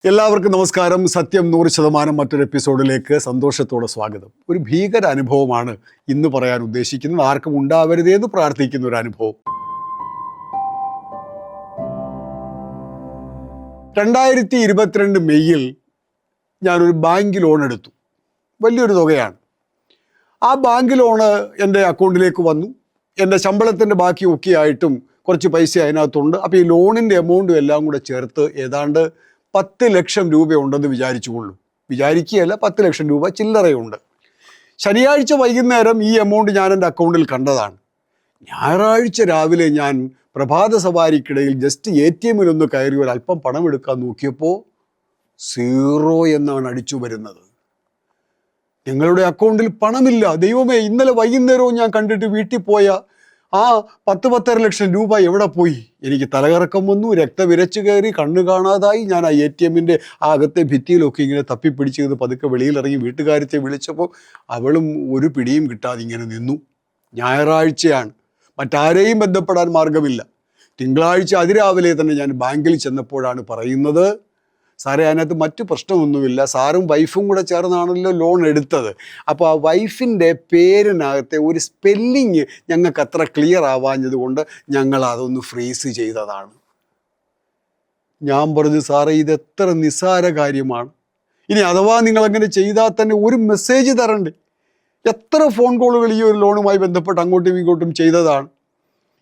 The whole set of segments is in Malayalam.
എല്ലാവർക്കും നമസ്കാരം. സത്യം 100% മറ്റൊരു എപ്പിസോഡിലേക്ക് സന്തോഷത്തോടെ സ്വാഗതം. ഒരു ഭീകര അനുഭവമാണ് ഇന്ന് പറയാൻ ഉദ്ദേശിക്കുന്നത്. ആർക്കും ഉണ്ടാവരുതേന്ന് പ്രാർത്ഥിക്കുന്ന ഒരു അനുഭവം. 2022 മെയ്യിൽ ഞാനൊരു ബാങ്ക് ലോൺ എടുത്തു. വലിയൊരു തുകയാണ്. ആ ബാങ്ക് ലോണ് എൻ്റെ അക്കൗണ്ടിലേക്ക് വന്നു. എൻ്റെ ശമ്പളത്തിൻ്റെ ബാക്കിയൊക്കെ ആയിട്ടും കുറച്ച് പൈസ അതിനകത്തുണ്ട്. അപ്പോൾ ഈ ലോണിൻ്റെ എമൗണ്ടും എല്ലാം കൂടെ ചേർത്ത് ഏതാണ്ട് 10 ലക്ഷം രൂപ ഉണ്ടെന്ന് വിചാരിച്ചുകൊള്ളു. വിചാരിക്കുകയല്ല, 10 ലക്ഷം രൂപ ചില്ലറയുണ്ട്. ശനിയാഴ്ച വൈകുന്നേരം ഈ എമൗണ്ട് ഞാൻ എൻ്റെ അക്കൗണ്ടിൽ കണ്ടതാണ്. ഞായറാഴ്ച രാവിലെ ഞാൻ പ്രഭാത സവാരിക്കിടയിൽ ജസ്റ്റ് ATM ഒന്ന് കയറി ഒരല്പം പണം എടുക്കാൻ നോക്കിയപ്പോൾ 0 എന്നാണ് അടിച്ചു വരുന്നത്. നിങ്ങളുടെ അക്കൗണ്ടിൽ പണമില്ല. ദൈവമേ, ഇന്നലെ വൈകുന്നേരവും ഞാൻ കണ്ടിട്ട് വീട്ടിൽ പോയ ആ 10-10.5 ലക്ഷം രൂപ എവിടെ പോയി? എനിക്ക് തലകറക്കം വന്നു, രക്തവിരച്ച് കയറി, കണ്ണ് കാണാതായി. ഞാൻ ആ ATMൻ്റെ ആ അകത്തെ ഭിത്തിയിലൊക്കെ ഇങ്ങനെ തപ്പിപ്പിടിച്ചത് പതുക്കെ വെളിയിലിറങ്ങി വീട്ടുകാരത്തെ വിളിച്ചപ്പോൾ അവളും ഒരു പിടിയും കിട്ടാതെ ഇങ്ങനെ നിന്നു. ഞായറാഴ്ചയാണ്, മറ്റാരെയും ബന്ധപ്പെടാൻ മാർഗമില്ല. തിങ്കളാഴ്ച അതിരാവിലെ തന്നെ ഞാൻ ബാങ്കിൽ ചെന്നപ്പോഴാണ് പറയുന്നത്, സാറേ അതിനകത്ത് മറ്റു പ്രശ്നമൊന്നുമില്ല, സാറും വൈഫും കൂടെ ചേർന്നാണല്ലോ ലോൺ എടുത്തത്. അപ്പോൾ ആ വൈഫിൻ്റെ പേരിനകത്തെ ഒരു സ്പെല്ലിങ് ഞങ്ങൾക്ക് അത്ര ക്ലിയർ ആവാഞ്ഞത് കൊണ്ട് ഞങ്ങൾ അതൊന്ന് ഫ്രീസ് ചെയ്തതാണ്. ഞാൻ പറഞ്ഞു, സാറേ ഇത് എത്ര നിസ്സാര കാര്യമാണ്. ഇനി അഥവാ നിങ്ങളങ്ങനെ ചെയ്താൽ തന്നെ ഒരു മെസ്സേജ് തരണ്ടേ? എത്ര ഫോൺ കോളുകൾ ഈ ഒരു ലോണുമായി ബന്ധപ്പെട്ട് അങ്ങോട്ടും ഇങ്ങോട്ടും ചെയ്തതാണ്.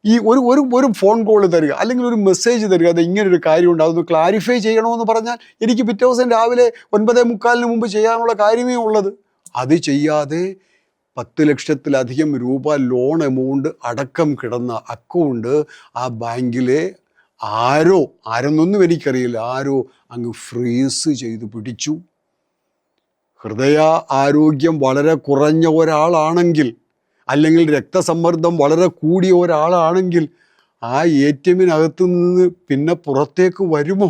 ഈ ഒരു ഫോൺ കോൾ തരിക, അല്ലെങ്കിൽ ഒരു മെസ്സേജ് തരിക, അത് ഇങ്ങനൊരു കാര്യമുണ്ട്, അതൊന്ന് ക്ലാരിഫൈ ചെയ്യണമെന്ന് പറഞ്ഞാൽ എനിക്ക് പിറ്റേ ദിവസം രാവിലെ 9:45 മുമ്പ് ചെയ്യാനുള്ള കാര്യമേ ഉള്ളത്. അത് ചെയ്യാതെ 10 ലക്ഷത്തിലധികം രൂപ ലോൺ എമൗണ്ട് അടക്കം കിടന്ന അക്കൗണ്ട് ആ ബാങ്കിലെ ആരെന്നൊന്നും എനിക്കറിയില്ല, ആരോ അങ്ങ് ഫ്രീസ് ചെയ്ത് പിടിച്ചു. ഹൃദയ ആരോഗ്യം വളരെ കുറഞ്ഞ ഒരാളാണെങ്കിൽ, അല്ലെങ്കിൽ രക്തസമ്മർദ്ദം വളരെ കൂടിയ ഒരാളാണെങ്കിൽ ആ ATMനകത്ത് നിന്ന് പിന്നെ പുറത്തേക്ക് വരുമോ?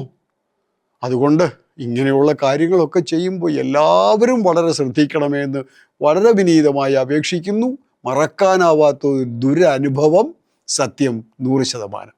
അതുകൊണ്ട് ഇങ്ങനെയുള്ള കാര്യങ്ങളൊക്കെ ചെയ്യുമ്പോൾ എല്ലാവരും വളരെ ശ്രദ്ധിക്കണമെന്ന് വളരെ വിനീതമായി അപേക്ഷിക്കുന്നു. മറക്കാനാവാത്ത ഒരു ദുരനുഭവം. സത്യം 100%.